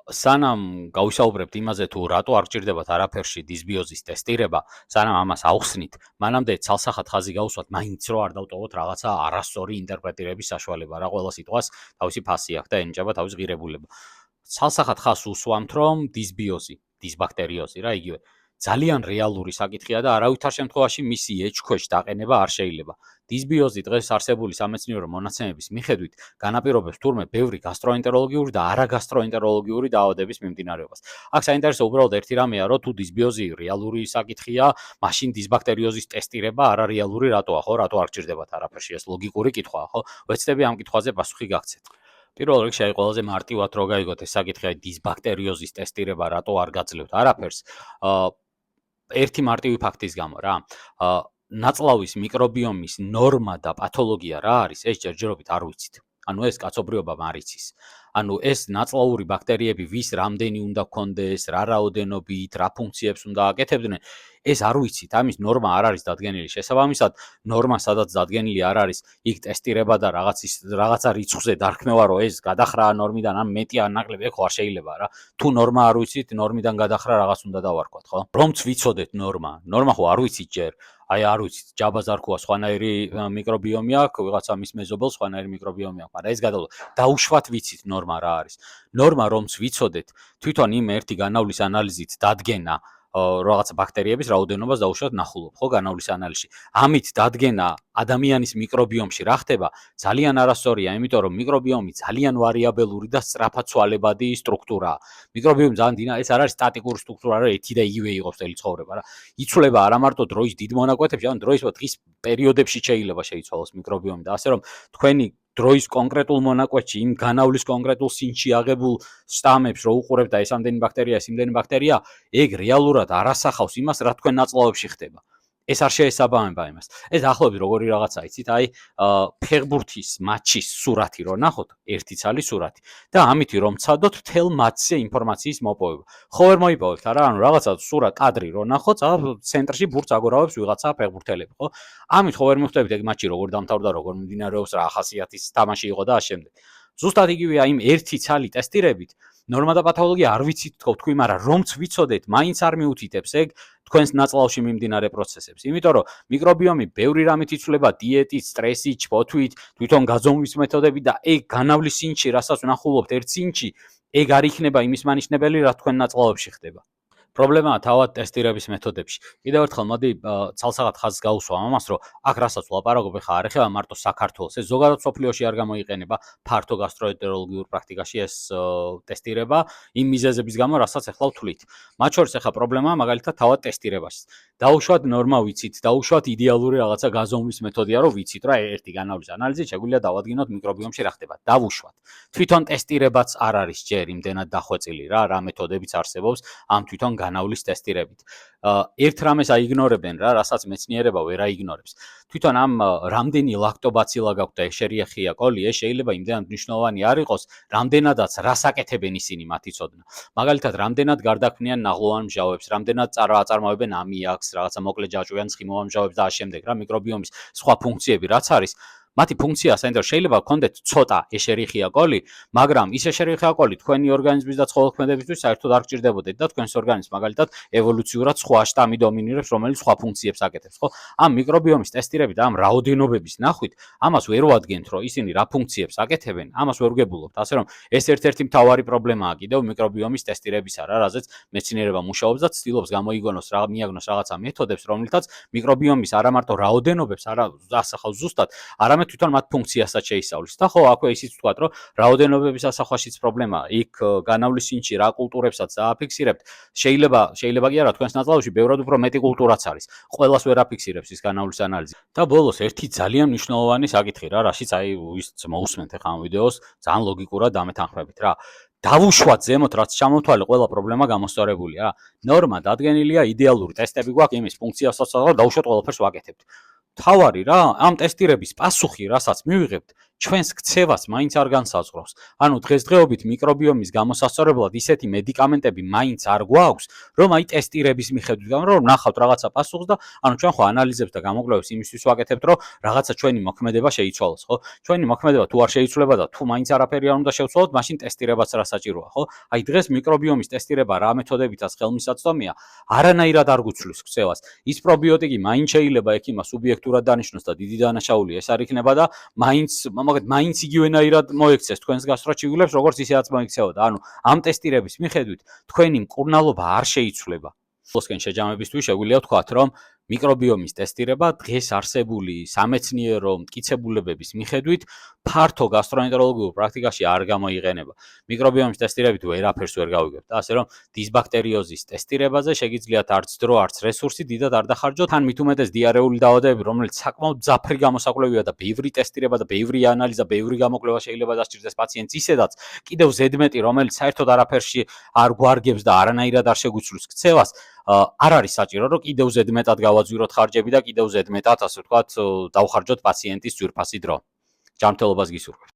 სანამ გავისაუბრებთ იმაზე თუ რატო არ გჭირდებათ არაფერში დისბიოზის ტესტირება, სანამ ამას ავხსნით, მანამდე ცალსახად ხაზი გავუსვათ, მაინც რო არ დავტოვოთ რაღაცა არასწორი ინტერპრეტირების საშუალება, რა ყველა სიტყვას თავისი ფასი აქვს და ენიჭება თავის ღირებულება. ცალსახად ხაზს უსვამთ, რომ დისბიოზი, დისბაქტერიოზი რა იგივე, ძალიან რეალური საკითხია და არავითარ შემთხვევაში მისი ეჭქვეშ დაყენება არ შეიძლება. დისბიოზი დღეს არსებული სამეცნიერო მონაცემების მიხედვით განაპირობებს თურმე ბევრი გასტროენტეროლოგიური და არაგასტროენტეროლოგიური დაავადების მიმდინარეობას. აქ საინტერესო უბრალოდ ერთი რამეა, რომ თუ დისბიოზი რეალური საკითხია, მაშინ დისბაქტერიოზის ტესტირება არარეალური რატოა, ხო? რატო არ გჭირდებათ არაფერში? ეს ლოგიკური კითხვაა, ხო? ვეცდები ამ კითხვაზე პასუხი გაგცეთ. პირველ რიგში აი ყველაზე მარტივად რო გაიგოთ ეს საკითხი, აი დისბაქტერიოზის ტესტირება რატო არ გაძლევთ არაფერს? ერთი მარტივი ფაქტის გამო რა. ნაწლავის მიკრობიომის ნორმა და პათოლოგია რა არის? ეს ჯერჯერობით არ ვიცით. ანუ ეს კაცობრიობამ არ იცის. ანუ ეს ნაწლავური ბაქტერიები ვის რამდენი უნდა გქონდეს, რა რაოდენობით, რა ფუნქციებს უნდა აკეთებდნენ, ეს არ ვიცით. ამის ნორმა არ არის დადგენილი. შესაბამისად, ნორმა სადაც დადგენილი არ არის, იქ ტესტირება და რაღაცა რიცხვზე დარქმევა, რომ ეს გადახრაა ნორმიდან, ან მეტი ან ნაკლები, ეგ ხო არ შეიძლება რა. თუ ნორმა არ ვიცით, ნორმიდან გადახრა რაღაც უნდა დავარქვათ, ხო? რომც ვიცოდეთ ნორმა. ნორმა ხო არ ვიცით ჯერ. აი არ ვიცით, ჯაბა ზარქუა სხვანაირი მიკრობიომი აქვს, ვიღაცა მის მეზობელს სხვანაირი მიკრობიომი აქვს, მაგრამ ეს გადავლა. დაუშვათ ვიცით ნორმა რა არის. ნორმა რომც ვიცოდეთ, თვითონ იმ ერთი განავლის ანალიზით დადგენა რაღაცა ბაქტერიების რაოდენობას დაუშვათ ნახულობ, ხო, განავლის ანალიზში. ამით დადგენა ადამიანის მიკრობიომში რა ხდება, ძალიან არასწორია, იმიტომ რომ მიკრობიომი ძალიან ვარიაბელური და სწრაფად ცვალებადი სტრუქტურაა. მიკრობიომი ძალიან ეს არ არის სტატიკური სტრუქტურა, რომ ერთი და იგივე იყოს წელი ცხოვრება რა. იცვლება არა მარტო დროის დიდ მონაკვეთებში, ან დროის დღის პერიოდებში შეიძლება შეიცვალოს მიკრობიომი და ასე რომ თქვენი დროის კონკრეტულ მონაკვეთში იმ განავლის კონკრეტულ სინში აღებულ შტამებს რო უყურებთ და ეს ამდენი ბაქტერია, იმდენი ბაქტერია, ეგ რეალურად არ ასახავს იმას, რა თქვენ ნაწლავებში ხდება. ეს არ შეესაბამება იმას. ეს ახლობი როგორი რაღაცა იცით, აი ფეხბურთის მატჩის სურათი რო ნახოთ, ერთი ცალი სურათი და ამითი რომ ცადოთ მთელ მატჩზე ინფორმაციის მოპოვება. ხო ვერ მოიპოვებთ არა, ანუ რაღაცა სურა კადრი რო ნახოთ, ცენტრში ბურთს აგორავებს ვიღაცა ფეხბურთელები, ხო? ამით ხო ვერ მიხვდებით ეგ მატჩი როგორ დამთავრდა, როგორ მიმდინარეობს, რა ახასიათის თამაში იყო და ამ შემდეგ. ზუსტად იგივეა იმ ერთი ცალი ტესტირებით, ნორმა და პათოლოგია არ ვიცით თქვი, მაგრამ რომც ვიცოდეთ, მაინც არ მიუთითებს ეგ თქვენს ნაწლავში მიმდინარე პროცესებს. იმიტომ რომ მიკრობიომი ბევრი რამით იცვლება, დიეტით, სტრესით, ჩფოთვით, თვითონ გაძომვის მეთოდებით და ეგ განავლის სინში, რასაც ვნახულობთ ერთ სინში, ეგ არ იქნება იმის მანიშნებელი, რა თქვენ ნაწლავებში ხდება. პრობლემაა თავად ტესტირების მეთოდებში. კიდევ ერთხელ მოდი ცალსახად ხაზს გავუსვამ ამას, რომ აქ რასაც ვლაპარაკობ, ხა არ ეხება მარტო საქართველოს, ეს ზოგადად სოფლიოში არ გამოიყენება ფართო გასტროენტეროლოგიურ პრაქტიკაში ეს ტესტირება იმ მიზეზების გამო, რასაც ახლა ვთვლით. მათ შორის ახლა პრობლემაა მაგალითად თავად ტესტირებაში. დაუშვათ ნორმა ვიცით, დაუშვათ იდეალური რაღაცა გაზომვის მეთოდია, რომ ვიცით, რა ერთი განავლის ანალიზით შეგვიძლია დავადგინოთ მიკრობიომში რა ხდება. დავუშვათ. თვითონ ტესტირებაც არ არის ჯერ იმდენად დახვეწილი რა მეთოდებიც არსებობს ამ თვითონ განავლის ტესტირებით. ერთ რამეს აიგნორებენ რა, რასაც მეცნიერება ვერ აიგნორებს. თვითონ ამ რამდენი ლაქტობაცილა გაქვთ და ეშერიახია კოლი, ეს შეიძლება იმდენად მნიშვნელოვანი არ იყოს, რამდენადაც რას აკეთებენ ისინი მათი ცოდნა. მაგალითად, რამდენად გარდაქმნიან ნაღლოვან მჟავებს, რამდენად აწარმოებენ ამიაკს, რაღაცა მოკლე ჯაჭვიან ცხიმოვან მჟავებს და ამ შემდეგ რა მიკრობიომის სხვა ფუნქციები რაც არის. მათი ფუნქცია საინტერესო შეიძლება გქონდეთ ცოტა ეშერიხია კოლი, მაგრამ ის ეშერიხია კოლი თქვენი ორგანიზმის და ცხოველქმედებისთვის საერთოდ არ გჭირდებოდეთ და თქვენს ორგანიზმს მაგალითად ევოლუციურად სხვა შტამი დომინირებს, რომელიც სხვა ფუნქციებს აკეთებს, ხო? ამ მიკრობიომის ტესტირებით, ამ რაოდენობების ნახვით, ამას ვერ ვადგენთ, რომ ისინი რა ფუნქციებს აკეთებენ, ამას ვერ ვგებულობთ. ასე რომ ეს ერთ-ერთი მთავარი პრობლემაა კიდევ მიკრობიომის ტესტირებისა რა, რაზეც მეცნიერება მუშაობს და ცდილობს გამოიგონოს მიაგნოს რაღაცა მეთოდებს, რომლითაც მიკრობიომის არა მარტო რაოდენობებს არ ასახავს ზუსტად, არამედ თვითონ მათ ფუნქციასაც შეისწავლის. და ხო, აქვე ისიც ვთქვათ, რომ რაოდენობების ასახვაშიც პრობლემაა. იქ განავლის სინში რა კულტურებსაც დააფიქსირებთ, შეიძლება კი არა, თქვენს ნაწლავში ბევრად უფრო მეტი კულტურაც არის. ყველას ვერ აფიქსირებს ის განავლის ანალიზი. და ბოლოს ერთი ძალიან მნიშვნელოვანი საკითხი რა, რაშიც აი ვისაც მოусმენთ ახლა ამ ვიდეოს, ძალიან ლოგიკურად დამეთანხმებით რა. დავუშვათ ზემოთ რაც ჩამოთვალე, ყველა პრობლემა გამოსწორებულია რა. ნორმა დადგენილია, იდეალური ტესტები გვაქვს იმის ფუნქციასაც და დავუშვათ ყველაფერს ვაკეთებთ. თავარი რა, ამ ტესტირების პასუხი, რასაც მივიღებთ, ჩვენს ქცევას მაინც არ განსაზღვრავს. ანუ დღესდღეობით მიკრობიომის გამოსასწორებლად ისეთი მედიკამენტები მაინც არ გვაქვს, რომ აი ტესტირების მიხედვით, რომ ნახავთ რაღაცა პასუხს და ანუ ჩვენ ხო ანალიზებს და გამოკვლევებს იმისთვის ვაკეთებთ, რომ რაღაცა ჩვენი მოქმედება შეიცვალოს, ხო? ჩვენი მოქმედება თუ არ შეიცვლება და თუ მაინც არაფერი არ უნდა შევცვალოთ, მაშინ ტესტირებაც რა საჭიროა, ხო? აი დღეს მიკრობიომის ტესტირება რა მეთოდებითაც ხელმისაწვდომია, არანაირად არ გუცვლის ქცევას. ის პრობიოტიკი მაინც შეიძლება ექიმმა სუბიექტურად დანიშნოს და დიდი დანაშაული ეს არ იქნება და მაინც იგივენაირად მოექცეს თქვენს გასტროჩივილებს, როგორც ისედაც მოიქცეოდა. ანუ ამ ტესტირების მიხედვით თქვენი მკურნალობა არ შეიცვლება. მოსკენ შეჯამებისთვის შეგვიძლია ვთქვათ, რომ მიკრობიომის ტესტირება დღეს არსებული სამეცნიერო მტკიცებულებების მიხედვით ფართო გასტროენტეროლოგიურ პრაქტიკაში არ გამოიყენება. მიკრობიომის ტესტირებით ვერაფერს ვერ გავიგებთ და ასე რომ დისბაქტერიოზის ტესტირებაზე შეგიძლიათ არც დრო, არც რესურსი დიდად არ დახარჯოთ, თან მით უმეტეს დიარეული დაავადებები, რომელიც საკმაოდ მძაფრი გამოსაკვლევია და ბევრი ტესტირება და ბევრი ანალიზა, ბევრი გამოკვლევა შეიძლება დასჭირდეს პაციენტს ისედაც, კიდევ ზედმეტი, რომელიც საერთოდ არაფერში არ გვარგებს და არანაირად არ შეგვიცვლის ქცევას, არ არის საჭირო, რომ კიდევ ზედმეტად გავაძვიროთ ხარჯები და კიდევ ზედმეტად, ასე ვთქვათ, დავხარჯოთ პაციენტის ძვირფასი დრო. ჯანმრთელობას გისურვებთ.